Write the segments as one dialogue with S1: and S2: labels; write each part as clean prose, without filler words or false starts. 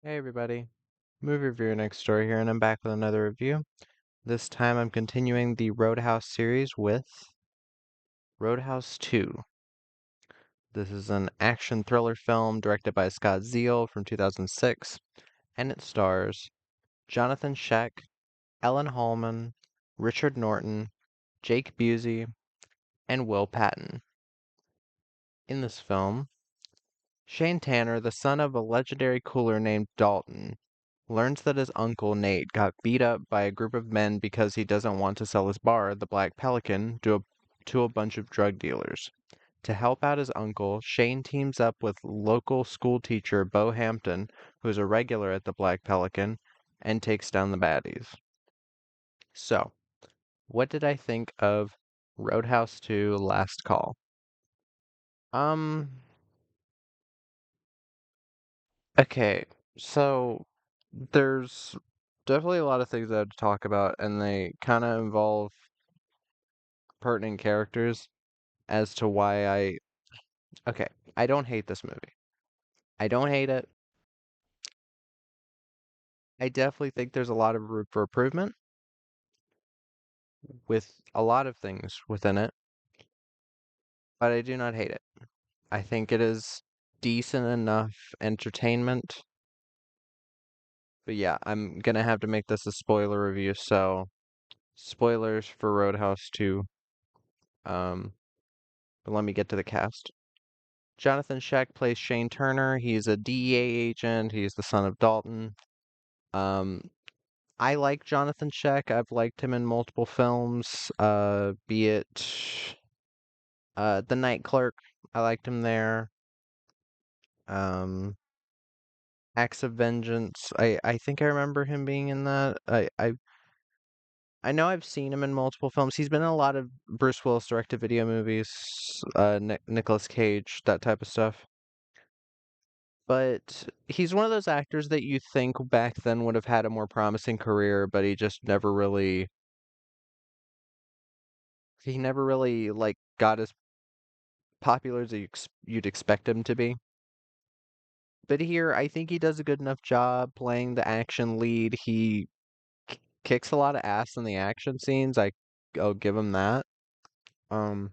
S1: Hey everybody, movie reviewer next door here, and I'm back with another review. This time I'm continuing the Roadhouse series with Roadhouse 2. This is an action thriller film directed by Scott Zeal from 2006, and it stars Jonathan Scheck, Ellen Hallman, Richard Norton, Jake Busey, and Will Patton. In this film, Shane Tanner, the son of a legendary cooler named Dalton, learns that his uncle Nate got beat up by a group of men because he doesn't want to sell his bar, the Black Pelican, to a bunch of drug dealers. To help out his uncle, Shane teams up with local school teacher Bo Hampton, who is a regular at the Black Pelican, and takes down the baddies. So, what did I think of Roadhouse 2 Last Call? Um, okay, so there's definitely a lot of things I have to talk about, and they kind of involve pertinent characters as to why I. Okay, I don't hate this movie. I don't hate it. I definitely think there's a lot of room for improvement with a lot of things within it, but I do not hate it. I think it is decent enough entertainment. But yeah, I'm gonna have to make this a spoiler review, so spoilers for Roadhouse 2. Um, but let me get to the cast. Jonathan Scheck plays Shane Turner. He's a DEA agent. He's the son of Dalton. Um, I like Jonathan Scheck. I've liked him in multiple films, be it The Night Clerk. I liked him there. Um, Acts of Vengeance. I think I remember him being in that. I know I've seen him in multiple films. He's been in a lot of Bruce Willis direct-to-video movies, Nicolas Cage, that type of stuff. But he's one of those actors that you think back then would have had a more promising career, but he never really like got as popular as you'd expect him to be. But here, I think he does a good enough job playing the action lead. He kicks a lot of ass in the action scenes. I'll give him that. Um,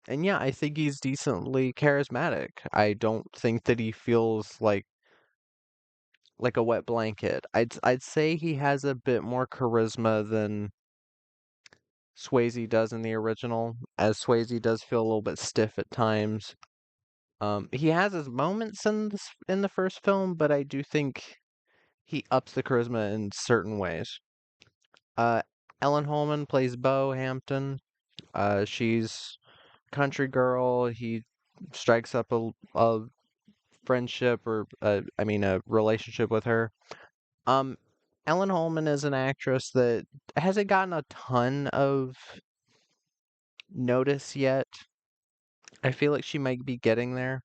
S1: and yeah, I think he's decently charismatic. I don't think that he feels like a wet blanket. I'd say he has a bit more charisma than Swayze does in the original, as Swayze does feel a little bit stiff at times. He has his moments in the first film, but I do think he ups the charisma in certain ways. Uh, Ellen Holman plays Bo Hampton. She's country girl. He strikes up a friendship or I mean a relationship with her. Um, Ellen Holman is an actress that hasn't gotten a ton of notice yet. I feel like she might be getting there,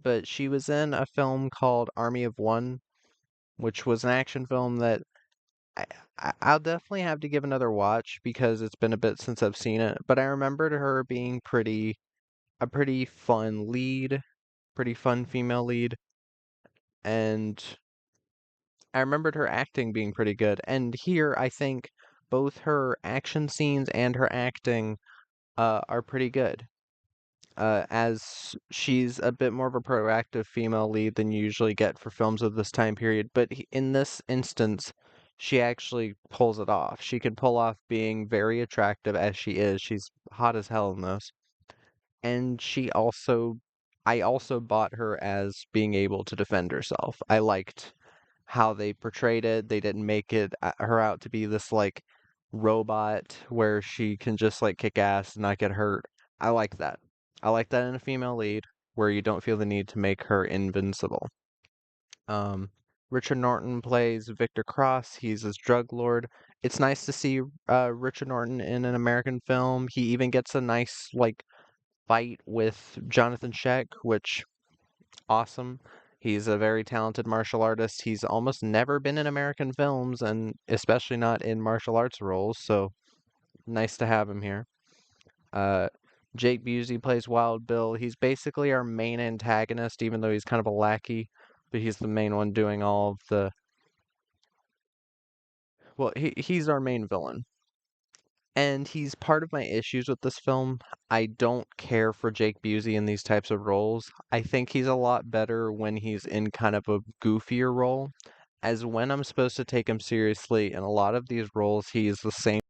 S1: but she was in a film called Army of One, which was an action film that I, I'll definitely have to give another watch because it's been a bit since I've seen it. But I remembered her being a pretty fun lead, pretty fun female lead, and I remembered her acting being pretty good. And here, I think both her action scenes and her acting are pretty good. As she's a bit more of a proactive female lead than you usually get for films of this time period. But in this instance, she actually pulls it off. She can pull off being very attractive as she is. She's hot as hell in this. And I also bought her as being able to defend herself. I liked how they portrayed it. They didn't make her out to be this like robot where she can just like kick ass and not get hurt. I like that. I like that in a female lead where you don't feel the need to make her invincible. Um, Richard Norton plays Victor Cross. He's this drug lord. It's nice to see Richard Norton in an American film. He even gets a nice like fight with Jonathan Scheck, which awesome. He's a very talented martial artist. He's almost never been in American films, and especially not in martial arts roles, so nice to have him here. Uh, Jake Busey plays Wild Bill. He's basically our main antagonist, even though he's kind of a lackey. but he's the main one doing all of the well, he's our main villain. And he's part of my issues with this film. I don't care for Jake Busey in these types of roles. I think he's a lot better when he's in kind of a goofier role, as when I'm supposed to take him seriously. In a lot of these roles, he is the same.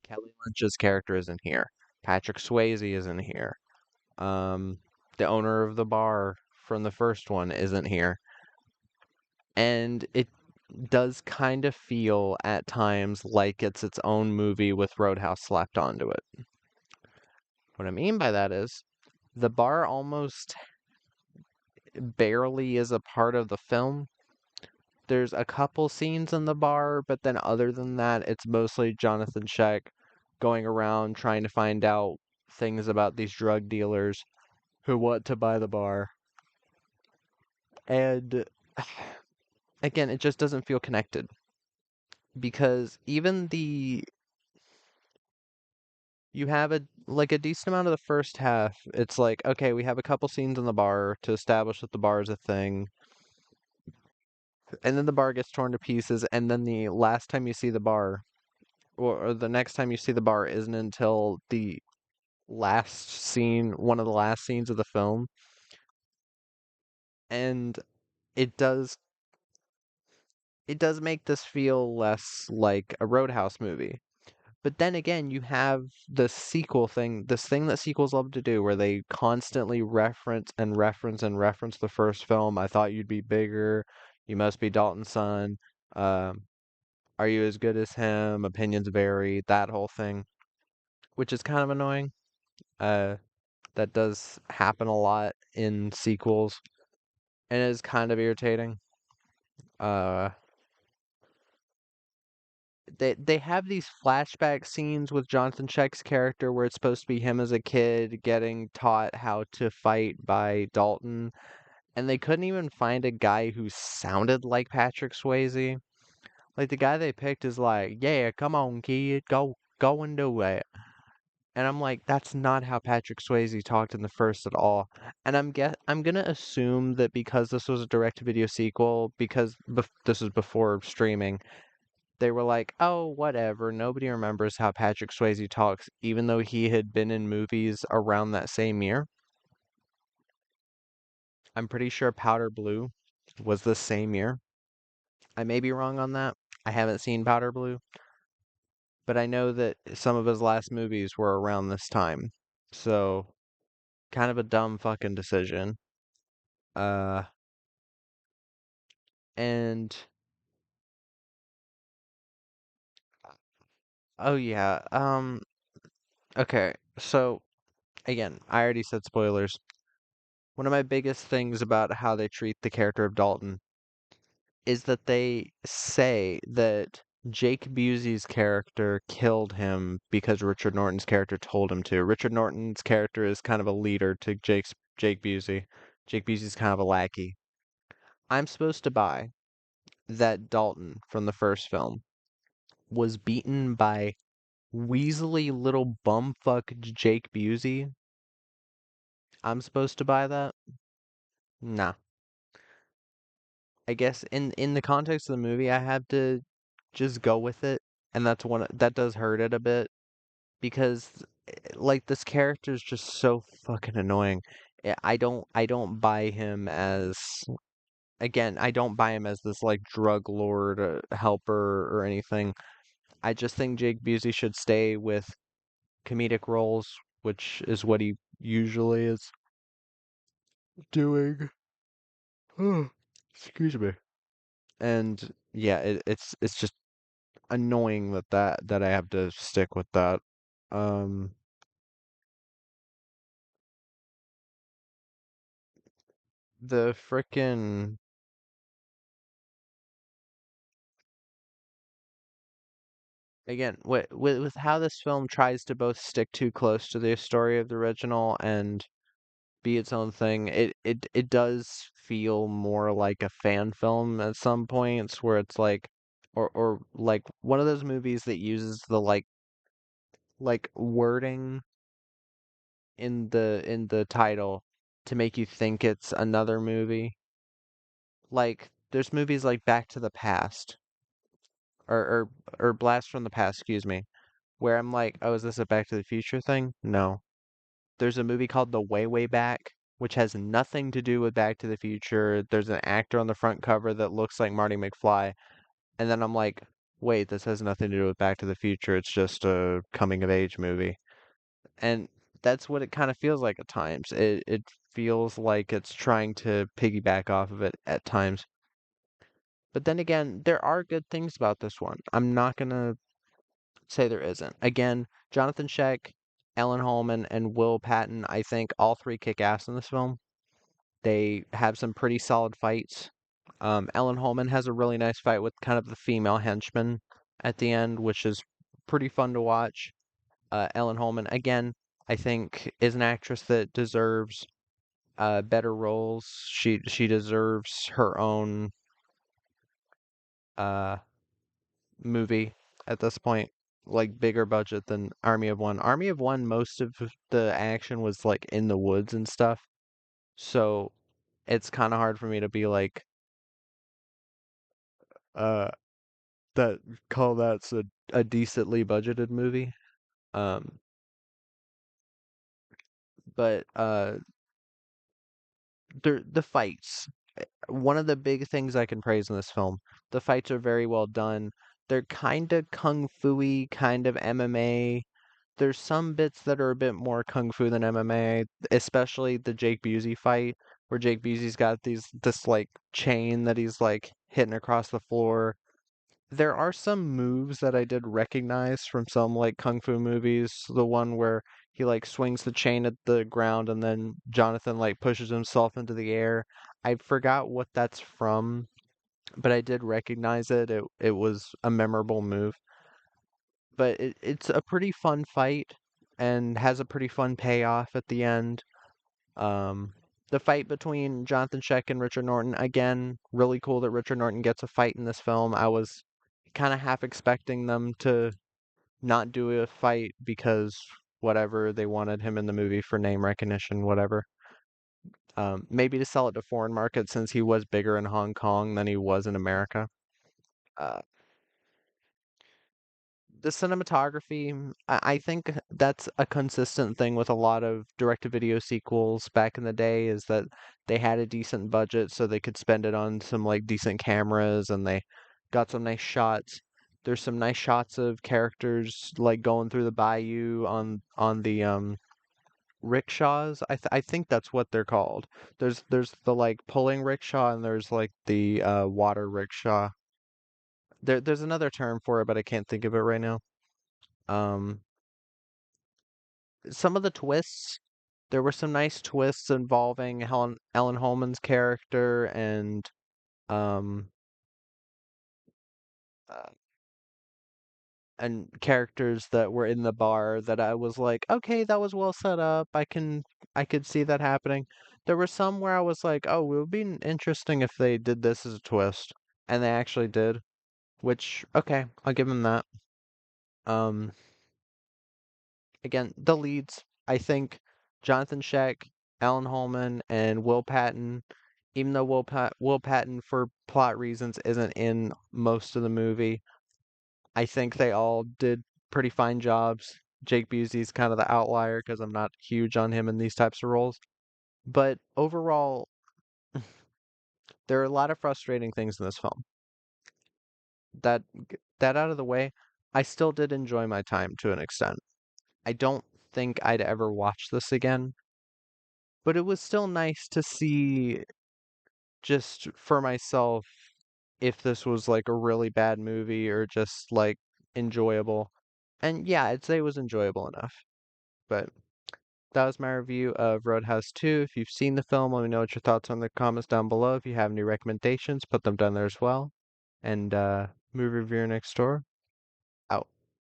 S1: Kelly Lynch's character isn't here. Patrick Swayze isn't here. Um, the owner of the bar from the first one isn't here. And it does kind of feel at times like it's its own movie with Roadhouse slapped onto it. What I mean by that is the bar almost barely is a part of the film. There's a couple scenes in the bar, but then other than that, it's mostly Jonathan Sheck going around trying to find out things about these drug dealers who want to buy the bar. And again, it just doesn't feel connected because even the you have a like a decent amount of the first half. It's like, okay, we have a couple scenes in the bar to establish that the bar is a thing, and then the bar gets torn to pieces, and then the last time you see the bar, or the next time you see the bar isn't until the one of the last scenes of the film. And it does it does make this feel less like a Roadhouse movie. But then again, you have the sequel thing, this thing that sequels love to do, where they constantly reference and reference and reference the first film. I thought you'd be bigger. You must be Dalton's son. Um, are you as good as him? Opinions vary. That whole thing, which is kind of annoying. Uh, that does happen a lot in sequels, and it is kind of irritating. Uh, they have these flashback scenes with Jonathan Check's character where it's supposed to be him as a kid getting taught how to fight by Dalton, and they couldn't even find a guy who sounded like Patrick Swayze. Like the guy they picked is like, "Yeah, come on, kid, go and do it." And I'm like, that's not how Patrick Swayze talked in the first at all. And I'm gonna assume that because this was a direct-to-video sequel, because this was before streaming, they were like, oh, whatever. Nobody remembers how Patrick Swayze talks, even though he had been in movies around that same year. I'm pretty sure Powder Blue was the same year. I may be wrong on that. I haven't seen Powder Blue, but I know that some of his last movies were around this time. So, kind of a dumb fucking decision. Uh, and oh yeah, okay. So again, I already said spoilers. One of my biggest things about how they treat the character of Dalton is that they say that Jake Busey's character killed him because Richard Norton's character told him to. Richard Norton's character is kind of a leader to Jake Busey. Jake Busey's kind of a lackey. I'm supposed to buy that Dalton from the first film was beaten by Weasley little bumfuck Jake Busey. I'm supposed to buy that? Nah. I guess in the context of the movie, I have to just go with it, and that's one that does hurt it a bit because like this character is just so fucking annoying. I don't buy him as again, I don't buy him as this like drug lord helper or anything. I just think Jake Busey should stay with comedic roles, which is what he usually is doing. Excuse me. And yeah, it's just annoying that I have to stick with that. Um, the frickin' again, with how this film tries to both stick too close to the story of the original and be its own thing, it does feel more like a fan film at some points where it's like or like one of those movies that uses the like wording in the title to make you think it's another movie. Like there's movies like Back to the Past or Blast from the Past, excuse me, where I'm like, oh, is this a Back to the Future thing? No. There's a movie called The Way Way Back, which has nothing to do with Back to the Future. There's an actor on the front cover that looks like Marty McFly, and then I'm like, wait, this has nothing to do with Back to the Future. It's just a coming of age movie. And that's what it kind of feels like at times. It feels like it's trying to piggyback off of it at times. But then again, there are good things about this one. I'm not gonna say there isn't. Again, Jonathan Scheck, Ellen Holman, and Will Patton, I think all three kick ass in this film. They have some pretty solid fights. Ellen Holman has a really nice fight with kind of the female henchman at the end, which is pretty fun to watch. Ellen Holman, again, I think is an actress that deserves better roles. She deserves her own uh movie at this point, like bigger budget than Army of One. Army of One, most of the action was like in the woods and stuff, so it's kind of hard for me to be like, uh, that call that's a decently budgeted movie. Um, but the fights. one of the big things I can praise in this film. The fights are very well done. They're kind of kung fu-y, kind of MMA. There's some bits that are a bit more kung fu than MMA, especially the Jake Busey fight, where Jake Busey's got this like chain that he's like hitting across the floor. There are some moves that I did recognize from some like kung fu movies. The one where he like swings the chain at the ground and then Jonathan like pushes himself into the air. I forgot what that's from, but I did recognize it. It was a memorable move. But it's a pretty fun fight and has a pretty fun payoff at the end. Um, the fight between Jonathan Scheck and Richard Norton, again, really cool that Richard Norton gets a fight in this film. I was kind of half expecting them to not do a fight because whatever, they wanted him in the movie for name recognition, whatever. Maybe to sell it to foreign markets since he was bigger in Hong Kong than he was in America. Uh, the cinematography, I think that's a consistent thing with a lot of direct-to-video sequels back in the day is that they had a decent budget so they could spend it on some like decent cameras and they got some nice shots. There's some nice shots of characters like going through the bayou on the rickshaws. I think that's what they're called. There's the like pulling rickshaw and there's like the water rickshaw. There's another term for it, but I can't think of it right now. Um, some of the twists, there were some nice twists involving Ellen Holman's character um uh, and characters that were in the bar that I was like, okay, that was well set up. I could see that happening. There were some where I was like, oh, it would be interesting if they did this as a twist, and they actually did, which okay, I'll give them that. Um, again, the leads, I think Jonathan Scheck, Alan Holman, and Will Patton, even though Will Patton, for plot reasons, isn't in most of the movie, I think they all did pretty fine jobs. Jake Busey's kind of the outlier because I'm not huge on him in these types of roles. But overall, there are a lot of frustrating things in this film. That that out of the way, I still did enjoy my time to an extent. I don't think I'd ever watch this again, but it was still nice to see just for myself if this was like a really bad movie or just like enjoyable. And yeah, I'd say it was enjoyable enough. But that was my review of Roadhouse 2. If you've seen the film, let me know what your thoughts are in the comments down below. If you have any recommendations, put them down there as well. And movie reviewer next door.